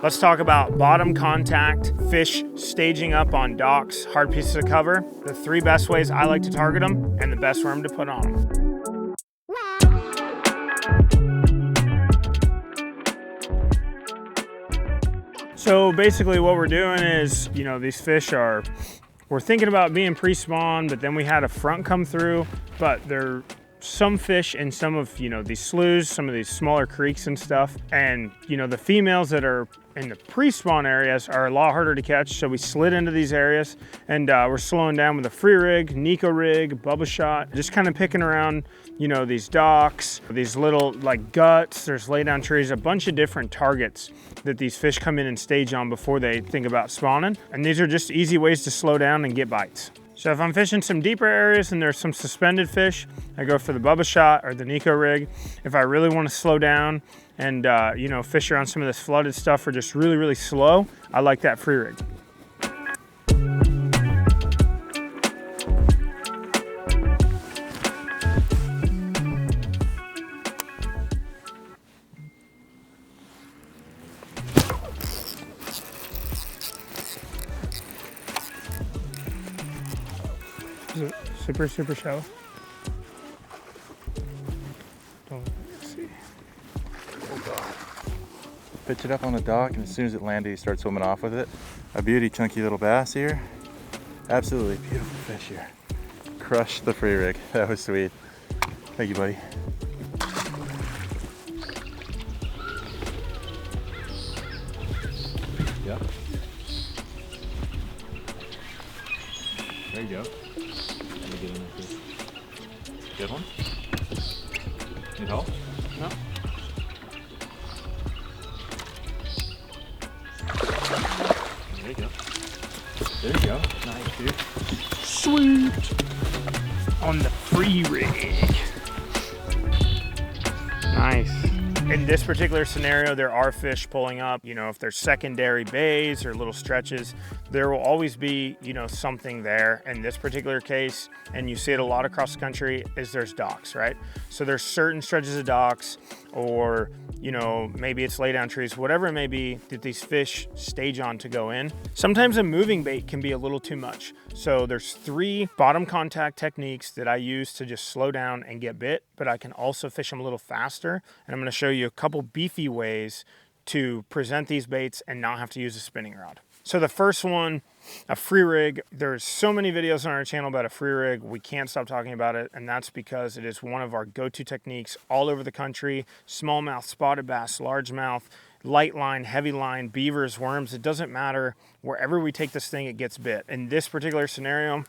Let's talk about bottom contact, fish staging up on docks, hard pieces of cover, the 3 best ways I like to target them, and the best worm to put on them. So basically what we're doing is, you know, these fish we're thinking about being pre-spawn, but then we had a front come through, but they're some fish in some of, you know, these sloughs, some of these smaller creeks and stuff. And, you know, the females that are in the pre-spawn areas are a lot harder to catch. So we slid into these areas and we're slowing down with a free rig, Neko rig, Bubba shot, just kind of picking around, you know, these docks, these little like guts, there's lay down trees, a bunch of different targets that these fish come in and stage on before they think about spawning. And these are just easy ways to slow down and get bites. So if I'm fishing some deeper areas and there's some suspended fish, I go for the Bubba shot or the Neko rig. If I really want to slow down and you know, fish around some of this flooded stuff or just really, really slow, I like that free rig. Is it super, super shallow? Don't see. Oh God. Pitch it up on the dock, and as soon as it landed, you start swimming off with it. A beauty, chunky little bass here. Absolutely beautiful fish here. Crushed the free rig. That was sweet. Thank you, buddy. Yep. There you go. Let me get in there too. Good one? Need help? No. There you go. There you go. Nice, dude. Sweet. On the free rig. Nice. In this particular scenario, there are fish pulling up. You know, if there's secondary bays or little stretches, there will always be, you know, something there. In this particular case, and you see it a lot across the country, is there's docks, right? So there's certain stretches of docks, or, you know, maybe it's lay down trees, whatever it may be that these fish stage on to go in. Sometimes a moving bait can be a little too much. So there's 3 bottom contact techniques that I use to just slow down and get bit, but I can also fish them a little faster. And I'm gonna show you a couple beefy ways to present these baits and not have to use a spinning rod. So the first one, a free rig. There's so many videos on our channel about a free rig. We can't stop talking about it, and that's because it is one of our go-to techniques all over the country. Smallmouth, spotted bass, largemouth, light line, heavy line, beavers, worms, it doesn't matter. Wherever we take this thing, it gets bit. In this particular scenario,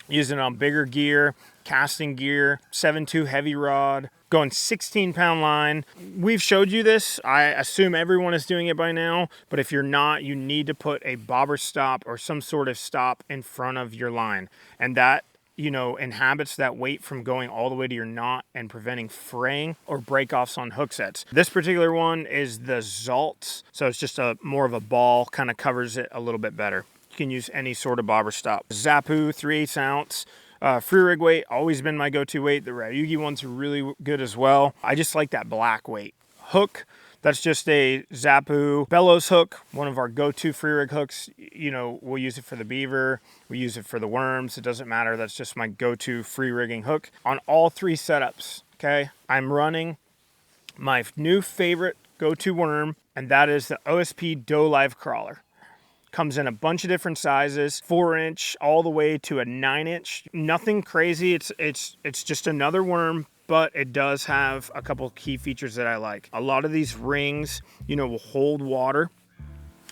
using it on bigger gear, casting gear, 7.2 heavy rod, going 16-pound line. We've showed you this. I assume everyone is doing it by now, but if you're not, you need to put a bobber stop or some sort of stop in front of your line. And that, you know, inhabits that weight from going all the way to your knot and preventing fraying or break-offs on hook sets. This particular one is the Zalts, so it's just a more of a ball, kind of covers it a little bit better. You can use any sort of bobber stop. Zappu, 3/8 ounce. Free rig weight, always been my go-to weight. The Ryugi ones are really good as well. I just like that black weight. Hook, that's just a Zappu Bellows hook, one of our go-to free rig hooks. You know, we'll use it for the beaver, we use it for the worms, it doesn't matter. That's just my go-to free rigging hook. On all 3 setups, okay, I'm running my new favorite go-to worm, and that is the O.S.P Dolive crawler. Comes in a bunch of different sizes, 4-inch all the way to a 9-inch. Nothing crazy, it's just another worm, but it does have a couple key features that I like. A lot of these rings, you know, will hold water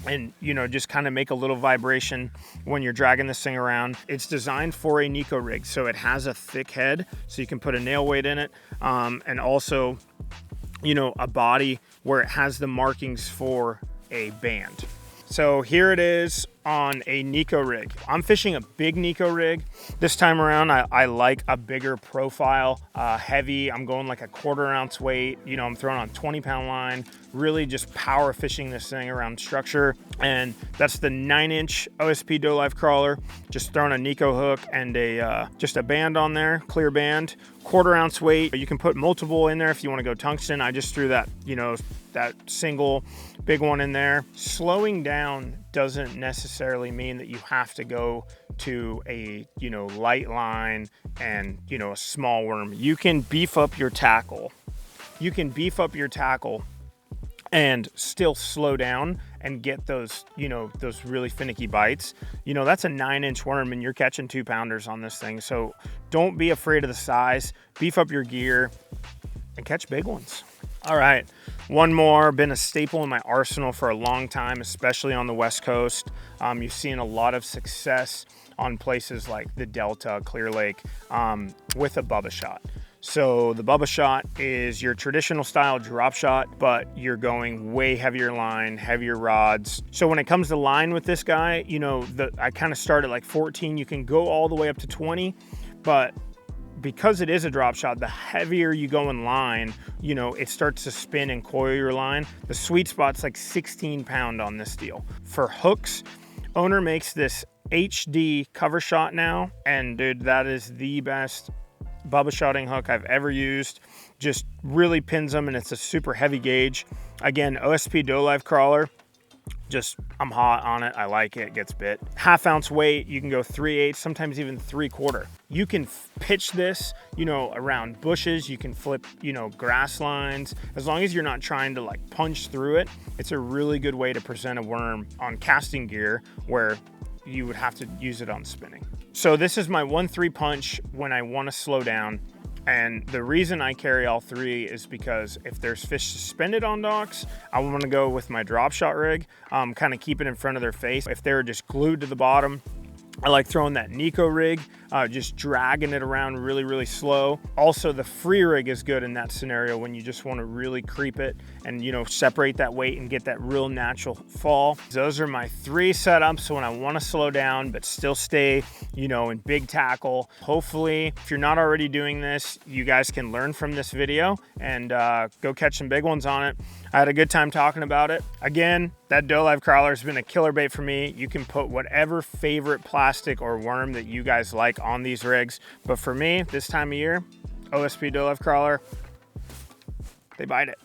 and, you know, just kind of make a little vibration when you're dragging this thing around. It's designed for a Neko rig, so it has a thick head, so you can put a nail weight in it, and also, you know, a body where it has the markings for a band. So here it is on a Neko rig. I'm fishing a big Neko rig. This time around, I like a bigger profile, heavy. I'm going like a 1/4 ounce weight. You know, I'm throwing on 20-pound line, really just power fishing this thing around structure. And that's the 9-inch O.S.P Dolive crawler. Just throwing a Neko hook and just a band on there, clear band, 1/4 ounce weight. You can put multiple in there if you want to go tungsten. I just threw that, you know, that single big one in there. Slowing down doesn't necessarily mean that you have to go to a, you know, light line and, you know, a small worm. You can beef up your tackle. You can beef up your tackle and still slow down and get those, you know, those really finicky bites. You know, that's a 9-inch worm and you're catching 2-pounders on this thing. So don't be afraid of the size, beef up your gear and catch big ones. All right, one more, been a staple in my arsenal for a long time, especially on the West Coast. You've seen a lot of success on places like the Delta, Clear Lake, with a Bubba shot. So the Bubba shot is your traditional style drop shot, but you're going way heavier line, heavier rods. So when it comes to line with this guy, you know, I kind of start at like 14. You can go all the way up to 20, but because it is a drop shot, the heavier you go in line, you know, it starts to spin and coil your line. The sweet spot's like 16-pound on this deal. For hooks, owner makes this HD cover shot now, and dude, that is the best Bubba shotting hook I've ever used. Just really pins them, and it's a super heavy gauge. Again, O.S.P Dolive crawler. Just, I'm hot on it. I like it. It gets bit. 1/2 ounce weight. You can go 3/8, sometimes even 3/4. You can pitch this, you know, around bushes. You can flip, you know, grass lines. As long as you're not trying to like punch through it, it's a really good way to present a worm on casting gear where you would have to use it on spinning. So this is my 1-3 punch when I want to slow down. And the reason I carry all 3 is because if there's fish suspended on docks, I want to go with my drop shot rig, kind of keep it in front of their face. If they're just glued to the bottom, I like throwing that Neko rig, just dragging it around really, really slow. Also, the free rig is good in that scenario when you just want to really creep it and, you know, separate that weight and get that real natural fall. Those are my 3 setups when I want to slow down but still stay, you know, in big tackle. Hopefully, if you're not already doing this, you guys can learn from this video and go catch some big ones on it. I had a good time talking about it. Again, that Dolive crawler has been a killer bait for me. You can put whatever favorite plastic or worm that you guys like on these rigs. But for me, this time of year, O.S.P Dolive crawler, they bite it.